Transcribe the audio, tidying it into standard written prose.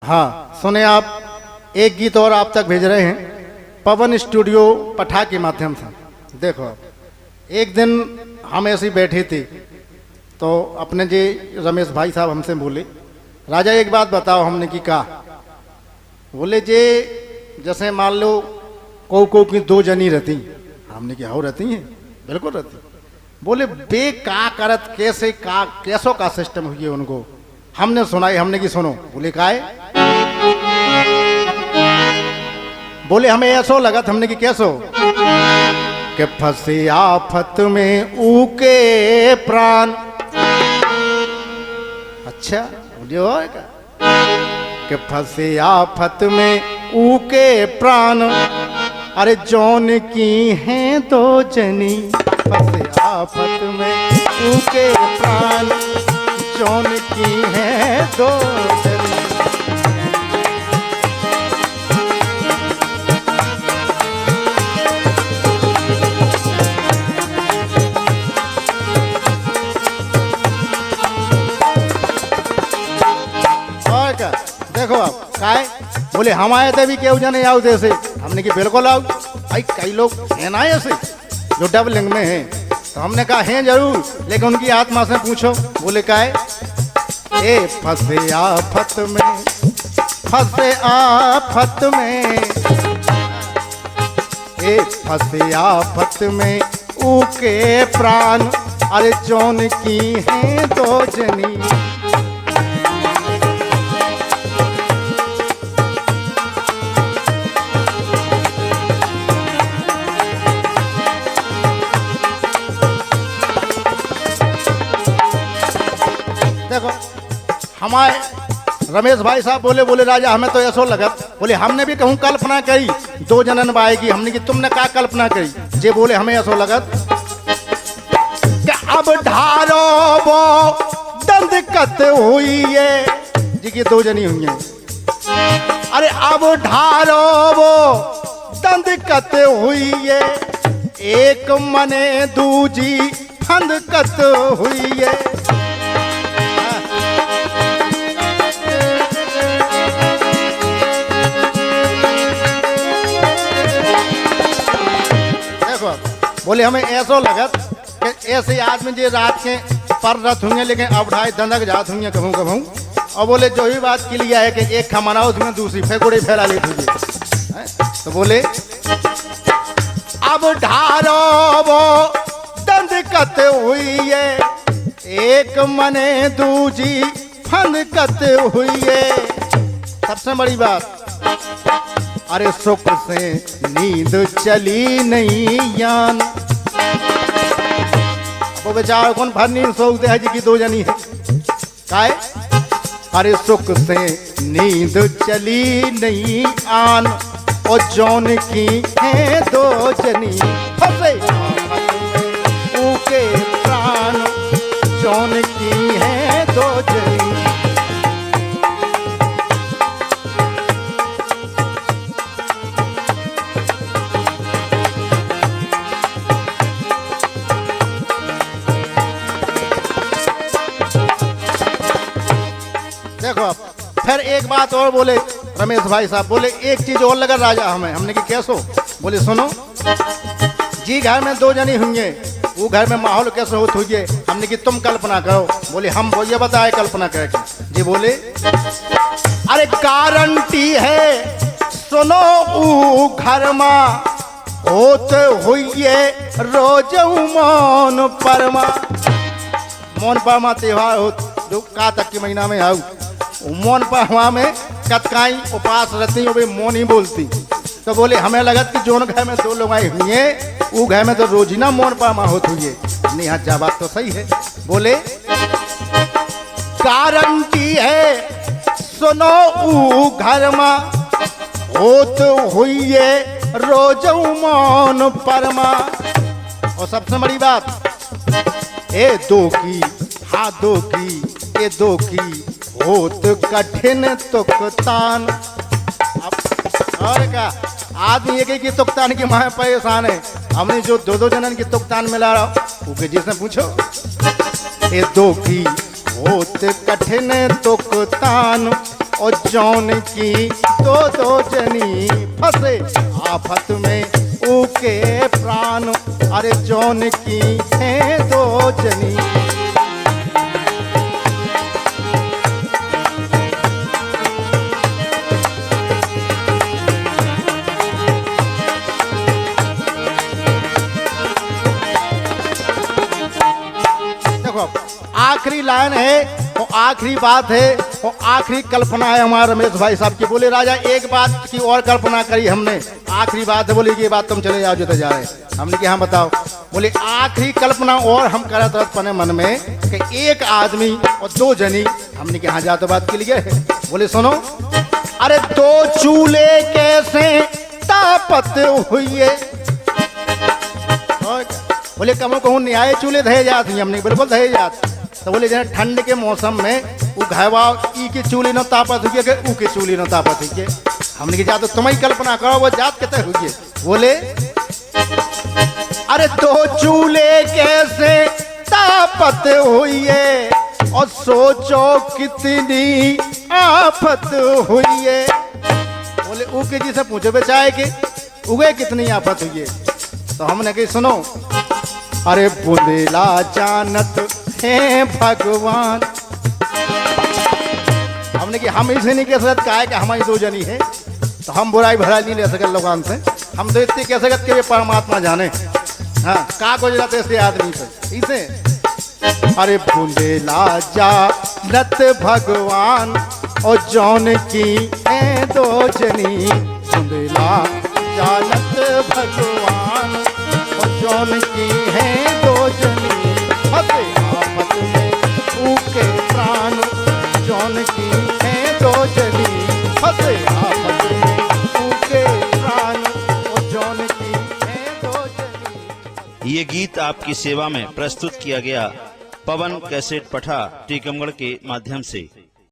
हाँ सुने आप, एक गीत और आप तक भेज रहे हैं पवन स्टूडियो पठा के माध्यम से। देखो आप, एक दिन हम ऐसे ही बैठे थे तो अपने जी रमेश भाई साहब हमसे बोले, राजा एक बात बताओ। हमने की कहा, बोले जे जैसे मान लो को की दो जनी रहती। हमने की हो रहती हैं, बिल्कुल रहती। बोले बे का करत कैसे का कैसो का सिस्टम हुई उनको। हमने सुनाई, हमने की सुनो। बोले का है? बोले हमें ऐसो लगत। हमने की कैसो? कि फंसे आफत में ऊके प्राण। अच्छा बोलिए होगा कि फंसे आफत में ऊके प्राण। अरे जौन की हैं दो जनी, फंसे आफत में ऊके प्राण। जौन की हैं दो जनी। देखो आप काय बोले हम आए थे भी क्यों जाने आओ जैसे। हमने की बिल्कुल आओ भाई, कई लोग हैं ना ऐसे जो डबलिंग में हैं। तो हमने कहा हैं जरूर, लेकिन उनकी आत्मा से पूछो। बोले काय? ए फंसे आफत में, फंसे आफत में, ए फंसे आफत में ऊके प्राण। अरे जौन की हैं दो जनी। देखो हमारे रमेश भाई साहब बोले राजा हमें तो ऐसो लगत। बोले हमने भी कहूँ कल्पना करी दो जनन बाएगी। हमने की तुमने क्या कल्पना करी? जे बोले हमें ऐसो लगत कि अब ढारो वो दंद कत हुई है। जी की दो जनी हुई है। अरे अब ढारो वो दंद कत हुई है। एक मने दूजी फंद कत हुई है। बोले हमें ऐसो लगत कि ऐसे आदमी जो रात के पर रथ हुए, लेकिन अब ढाई दंदक जात हुई कहूँ कहूँ। और बोले जो ही बात के लिए है कि एक खमनाओ उसमें दूसरी फेंकुड़ी फैला लेती हुई। तो बोले अब ढारो वो दंद कत हुई है। एक मने दूजी फंद कत हुई है। सबसे बड़ी बात, अरे सुख से नींद चली नहीं यान। वो बेचारा कौन भर नींद सोचते है जी की दो जनी है काय? अरे सुख से नींद चली नहीं आन। और जौन की है दो जनी, फंसे ऊके प्राण। जौन की है दो जनी। देखो फिर एक बात और बोले रमेश भाई साहब। बोले एक चीज और लगा राजा हमें। हमने की कैसो? बोले सुनो जी, घर में दो जनी हुई है, वो घर में माहौल कैसे होता हुई है। हमने की तुम कल्पना करो। बोले हम वो ये बताए कल्पना करके। जी बोले अरे गारंटी है सुनो ऊ घर में होत हुई है रोज मौन परमा। मौन परमा त्योहार हो जो का तक के महीना में आऊ। मौन परमा में कतकाई उपास रहती हो, मौन ही बोलती। तो बोले हमें लगत कि जोन घर में दो लोग आई हुई है, वो घर में तो रोज ही ना मौन परमा होती हुई है। नहीं हाँ जा बात तो सही है। बोले गारंटी है सुनो ऊ घर में होत हुई है रोज मौन परमा। और सबसे बड़ी बात, ए दो की हाँ दो की, ए दो की होत कठिन तुकतान। और क्या आदमी एक की तुकतान की माँ परेशान है। हमने जो दो दो जनन की तुकतान मिला रहा वो जिसने पूछो। ए दो की होत कठिन तुकतान। और जौन की दो जनी फंसे आफत में ऊके प्राण। अरे जौन की है दो जनी। आखिरी लाइन है और आखिरी बात है और आखिरी कल्पना है हमारे रमेश भाई साहब की। बोले राजा एक बात की और कल्पना करी हमने, आखिरी बात है। बोले ये बात तुम चले जाओ जो जा रहे हैं। हमने कहा हाँ बताओ। बोले आखिरी कल्पना और हम करत रहत पने मन में कि एक आदमी और दो जनी। हमने कहा हाँ जा तो बात के लिए है। बोले सुनो, अरे दो चूल्हे कैसे तापत हुई। बोले कमो कहूँ न्याय चूल्हे धये जात। हमने बिल्कुल धये जात। तो बोले जैसे ठंड के मौसम में वो घरवा ई की चूल्ही न तापत हुई के ऊ की चूल्ही न तापत हुई। हमने की जा तो तुम ही कल्पना करो वो जात कितने हुई। बोले अरे दो चूल्हे कैसे तापत हुई और सोचो कितनी आफत हुई। बोले ऊ के जी से पूछो बेचाए कि उगे कितनी आफत हुई। तो हमने कही सुनो, अरे बुंदेला जानत है भगवान। हमने कि हम इसे नहीं कह सकते काहे कि हमारी दो जनी है तो हम बुराई भराई नहीं ले सके लोगों से। हम तो इतनी कह सकते कि परमात्मा जाने हाँ का को जाते ऐसे आदमी से इसे। अरे बुंदेला जानत भगवान और जौन की है दो जनी। बुंदेला जानत भगवान और जौन की है दो जनी फंसे आफत में ऊके प्राण। जौन की है दो जनी फंसे आफत में ऊके प्राण और जौन की है दो जनी। ये गीत आपकी सेवा में प्रस्तुत किया गया पवन कैसेट पठा टीकमगढ़ के माध्यम से।